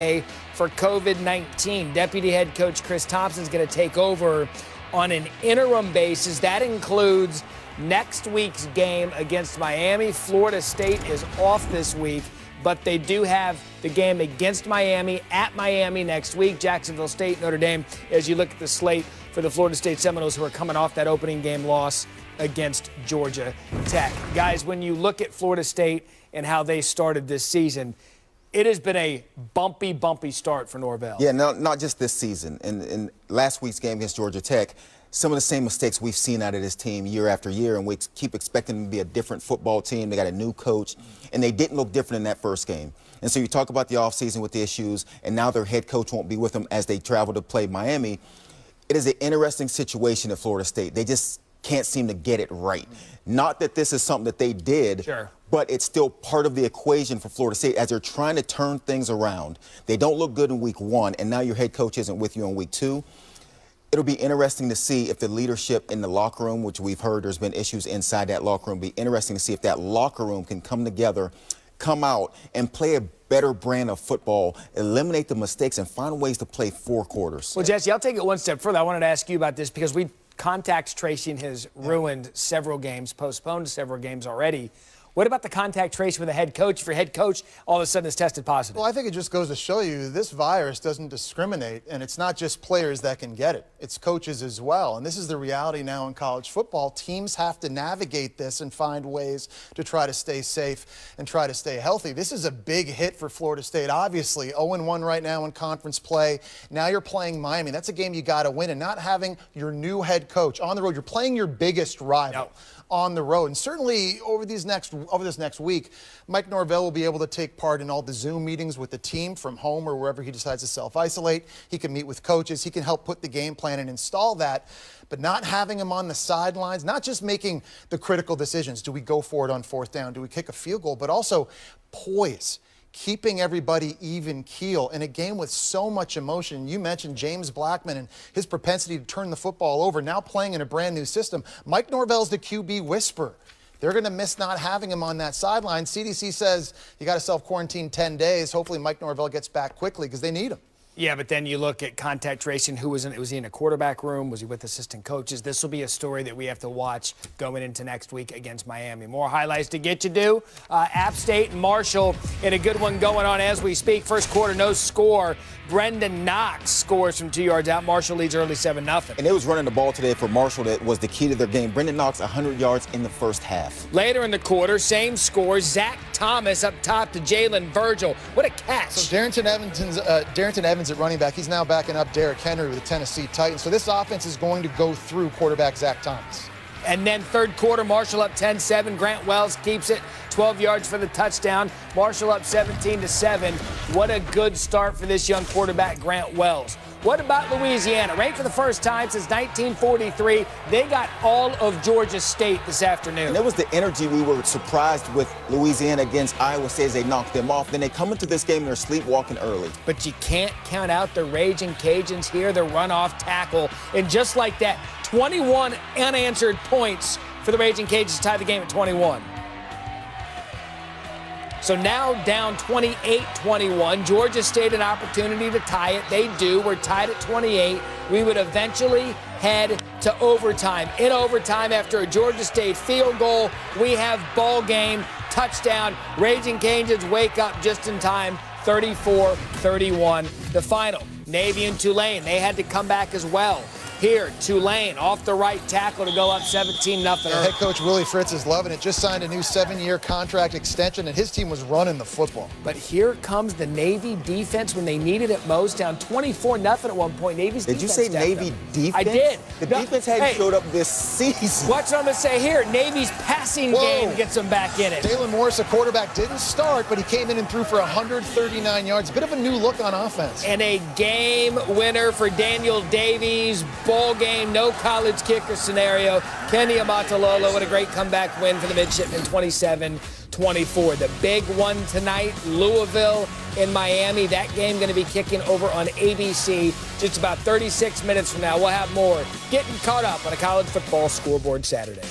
for COVID-19. Deputy head coach Chris Thompson is going to take over on an interim basis. That includes next week's game against Miami. Florida State is off this week, but they do have the game against Miami at Miami next week. Jacksonville State, Notre Dame, as you look at the slate for the Florida State Seminoles, who are coming off that opening game loss against Georgia Tech. Guys, when you look at Florida State and how they started this season, it has been a bumpy start for Norvell. Yeah, not just this season. In last week's game against Georgia Tech, some of the same mistakes we've seen out of this team year after year, and we keep expecting them to be a different football team. They got a new coach, and they didn't look different in that first game. And so you talk about the offseason with the issues, and now their head coach won't be with them as they travel to play Miami. It is an interesting situation at Florida State. They just can't seem to get it right. Not that this is something that they did, sure, but it's still part of the equation for Florida State as they're trying to turn things around. They don't look good in week one, and now your head coach isn't with you in week two. It'll be interesting to see if the leadership in the locker room, which we've heard there's been issues inside that locker room, be interesting to see if that locker room can come together, come out, and play a better brand of football, eliminate the mistakes, and find ways to play four quarters. Well, Jesse, I'll take it one step further. I wanted to ask you about this because contact tracing has ruined several games, postponed several games already. What about the contact tracing with the head coach? If your head coach all of a sudden is tested positive? Well, I think it just goes to show you this virus doesn't discriminate, and it's not just players that can get it. It's coaches as well, and this is the reality now in college football. Teams have to navigate this and find ways to try to stay safe and try to stay healthy. This is a big hit for Florida State, obviously. 0-1 right now in conference play. Now you're playing Miami. That's a game you got to win, and not having your new head coach on the road. You're playing your biggest rival on the road. And certainly over this next week, Mike Norvell will be able to take part in all the Zoom meetings with the team from home or wherever he decides to self-isolate. He can meet with coaches. He can help put the game plan and install that. But not having him on the sidelines, not just making the critical decisions. Do we go for it on fourth down? Do we kick a field goal? But also poise. Keeping everybody even keel in a game with so much emotion. You mentioned James Blackman and his propensity to turn the football over, now playing in a brand new system. Mike Norvell's the QB whisperer. They're going to miss not having him on that sideline. CDC says you got to self-quarantine 10 days. Hopefully Mike Norvell gets back quickly because they need him. Yeah, but then you look at contact tracing. Was he in a quarterback room? Was he with assistant coaches? This will be a story that we have to watch going into next week against Miami. More highlights to get you to. App State and Marshall in a good one going on as we speak. First quarter, no score. Brendan Knox scores from 2 yards out. Marshall leads early 7-0. And it was running the ball today for Marshall that was the key to their game. Brendan Knox, 100 yards in the first half. Later in the quarter, same score. Zach Thomas up top to Jalen Virgil. What a catch. So Darrington Evans at running back. He's now backing up Derrick Henry with the Tennessee Titans. So this offense is going to go through quarterback Zach Thomas. And then third quarter, Marshall up 10-7. Grant Wells keeps it 12 yards for the touchdown. Marshall up 17-7. What a good start for this young quarterback, Grant Wells. What about Louisiana? Ranked for the first time since 1943. They got all of Georgia State this afternoon. And it was the energy we were surprised with Louisiana against Iowa State as they knocked them off. Then they come into this game and they're sleepwalking early. But you can't count out the Raging Cajuns here, the runoff tackle. And just like that, 21 unanswered points for the Raging Cajuns to tie the game at 21. So now down 28-21. Georgia State an opportunity to tie it. They do. We're tied at 28. We would eventually head to overtime. In overtime, after a Georgia State field goal, we have ball game, touchdown. Raging Cajuns wake up just in time. 34-31 the final. Navy and Tulane, they had to come back as well. Here, Tulane off the right tackle to go up 17-0. Head coach Willie Fritz is loving it. Just signed a new 7-year contract extension, and his team was running the football. But here comes the Navy defense when they needed it most, down 24-0 at one point. Navy's Did defense you say Navy defense? I did. The defense hadn't showed up this season. Watch what I'm going to say here. Navy's passing game gets them back in it. Dalen Morris, a quarterback, didn't start, but he came in and threw for 139 yards. A bit of a new look on offense. And a game winner for Daniel Davies. Ball game, no college kicker scenario. Kenny Amatalola, what a great comeback win for the midshipmen, 27-24. The big one tonight, Louisville in Miami. That game going to be kicking over on ABC just about 36 minutes from now. We'll have more getting caught up on a college football scoreboard Saturday.